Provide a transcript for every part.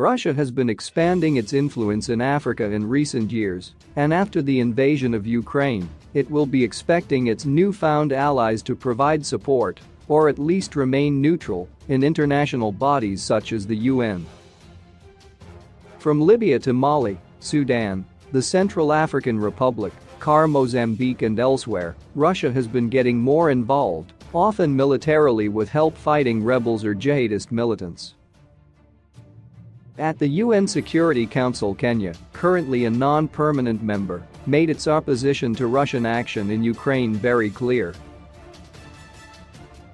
Russia has been expanding its influence in Africa in recent years, and after the invasion of Ukraine, it will be expecting its newfound allies to provide support, or at least remain neutral, in international bodies such as the UN. From Libya to Mali, Sudan, the Central African Republic, Mozambique and elsewhere, Russia has been getting more involved, often militarily with help fighting rebels or jihadist militants. At the UN Security Council, Kenya, currently a non-permanent member, made its opposition to Russian action in Ukraine very clear.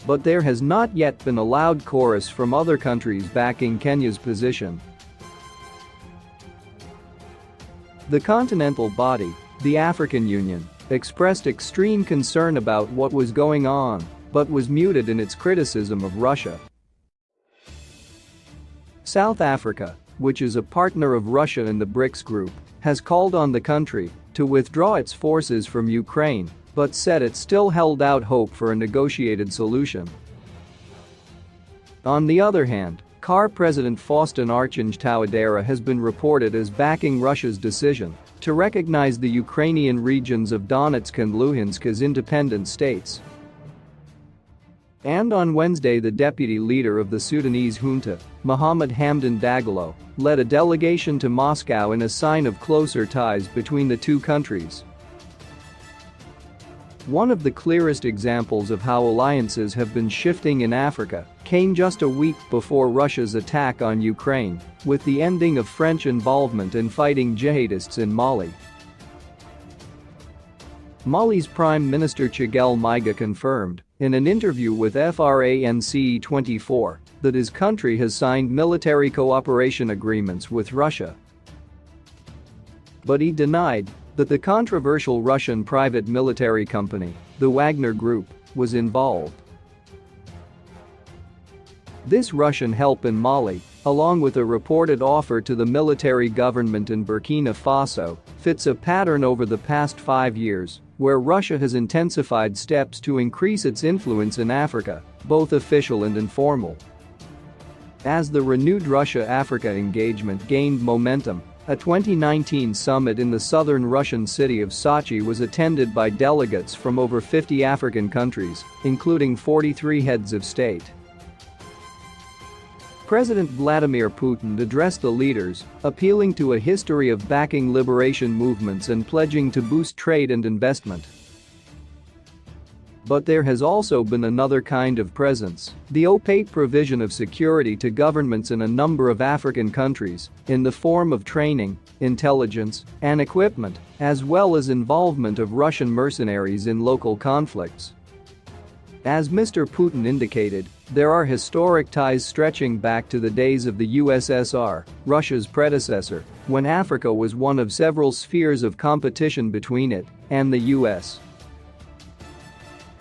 But there has not yet been a loud chorus from other countries backing Kenya's position. The continental body, the African Union, expressed extreme concern about what was going on, but was muted in its criticism of Russia. South Africa, which is a partner of Russia in the BRICS group, has called on the country to withdraw its forces from Ukraine, but said it still held out hope for a negotiated solution. On the other hand, CAR President Faustin Archange Touadera has been reported as backing Russia's decision to recognize the Ukrainian regions of Donetsk and Luhansk as independent states. And on Wednesday, the deputy leader of the Sudanese junta, Mohamed Hamdan Dagalo, led a delegation to Moscow in a sign of closer ties between the two countries. One of the clearest examples of how alliances have been shifting in Africa came just a week before Russia's attack on Ukraine, with the ending of French involvement in fighting jihadists in Mali. Mali's Prime Minister Chiguel Maiga confirmed, in an interview with France 24, that his country has signed military cooperation agreements with Russia. But he denied that the controversial Russian private military company, the Wagner Group, was involved. This Russian help in Mali, along with a reported offer to the military government in Burkina Faso, fits a pattern over the past 5 years, where Russia has intensified steps to increase its influence in Africa, both official and informal. As the renewed Russia-Africa engagement gained momentum, a 2019 summit in the southern Russian city of Sochi was attended by delegates from over 50 African countries, including 43 heads of state. President Vladimir Putin addressed the leaders, appealing to a history of backing liberation movements and pledging to boost trade and investment. But there has also been another kind of presence, the opaque provision of security to governments in a number of African countries, in the form of training, intelligence, and equipment, as well as involvement of Russian mercenaries in local conflicts. As Mr. Putin indicated, there are historic ties stretching back to the days of the USSR, Russia's predecessor, when Africa was one of several spheres of competition between it and the US.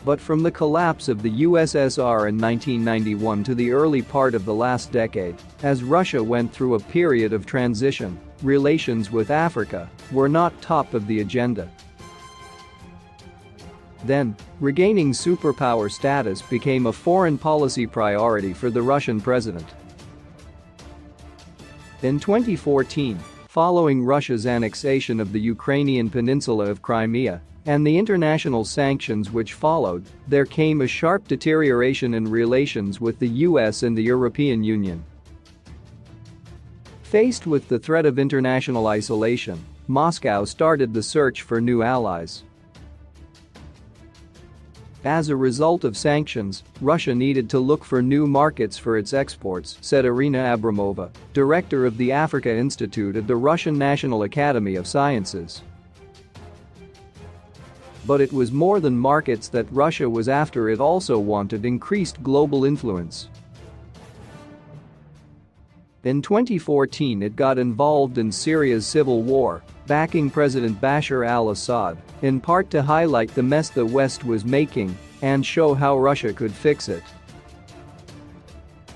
But from the collapse of the USSR in 1991 to the early part of the last decade, as Russia went through a period of transition, relations with Africa were not top of the agenda. Then, regaining superpower status became a foreign policy priority for the Russian president. In 2014, following Russia's annexation of the Ukrainian peninsula of Crimea and the international sanctions which followed, there came a sharp deterioration in relations with the US and the European Union. Faced with the threat of international isolation, Moscow started the search for new allies. As a result of sanctions, Russia needed to look for new markets for its exports, said Irina Abramova, director of the Africa Institute at the Russian National Academy of Sciences. But it was more than markets that Russia was after. It also wanted increased global influence. In 2014, it got involved in Syria's civil war, backing President Bashar al-Assad, in part to highlight the mess the West was making and show how Russia could fix it.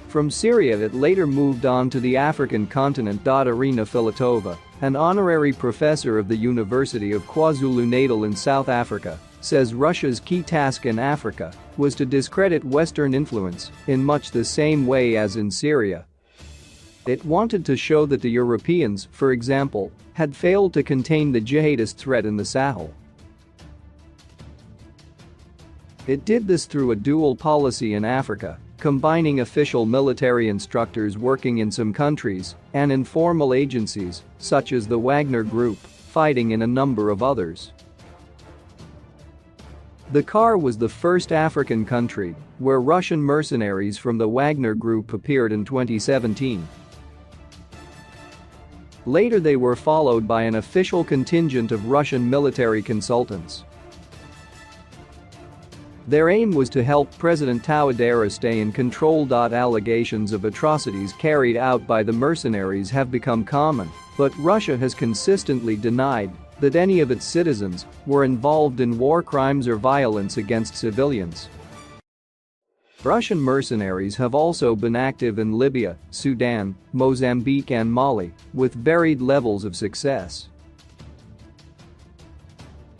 From Syria, it later moved on to the African continent. Irina Filatova, an honorary professor of the University of KwaZulu-Natal in South Africa, says Russia's key task in Africa was to discredit Western influence in much the same way as in Syria. It wanted to show that the Europeans, for example, had failed to contain the jihadist threat in the Sahel. It did this through a dual policy in Africa, combining official military instructors working in some countries and informal agencies, such as the Wagner Group, fighting in a number of others. The CAR was the first African country where Russian mercenaries from the Wagner Group appeared in 2017. Later they were followed by an official contingent of Russian military consultants. Their aim was to help President Touadéra stay in control. Allegations of atrocities carried out by the mercenaries have become common, but Russia has consistently denied that any of its citizens were involved in war crimes or violence against civilians. Russian mercenaries have also been active in Libya, Sudan, Mozambique and Mali, with varied levels of success.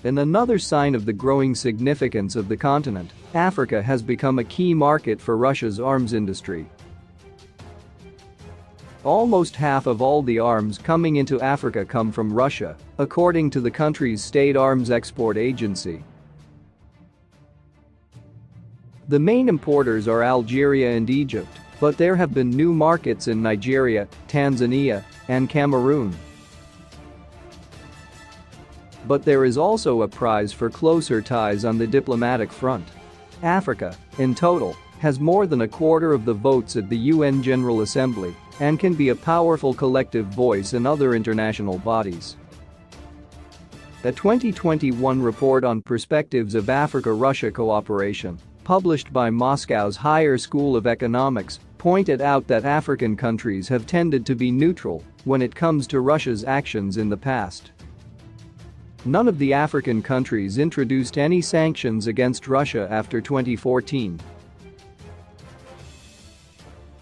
In another sign of the growing significance of the continent, Africa has become a key market for Russia's arms industry. Almost half of all the arms coming into Africa come from Russia, according to the country's state arms export agency. The main importers are Algeria and Egypt, but there have been new markets in Nigeria, Tanzania, and Cameroon. But there is also a prize for closer ties on the diplomatic front. Africa, in total, has more than a quarter of the votes at the UN General Assembly and can be a powerful collective voice in other international bodies. A 2021 report on perspectives of Africa-Russia cooperation, published by Moscow's Higher School of Economics, pointed out that African countries have tended to be neutral when it comes to Russia's actions in the past. None of the African countries introduced any sanctions against Russia after 2014.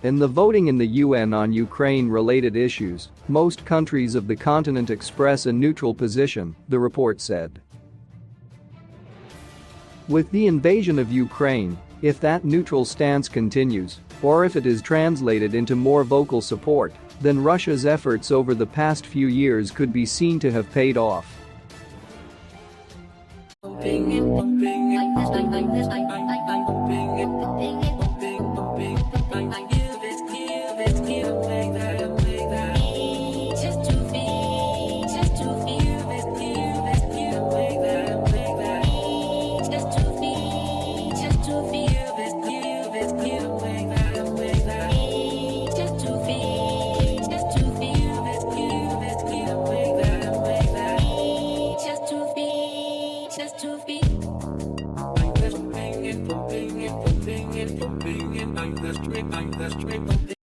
In the voting in the UN on Ukraine-related issues, most countries of the continent express a neutral position, the report said. With the invasion of Ukraine, if that neutral stance continues, or if it is translated into more vocal support, then Russia's efforts over the past few years could be seen to have paid off. I'm the straight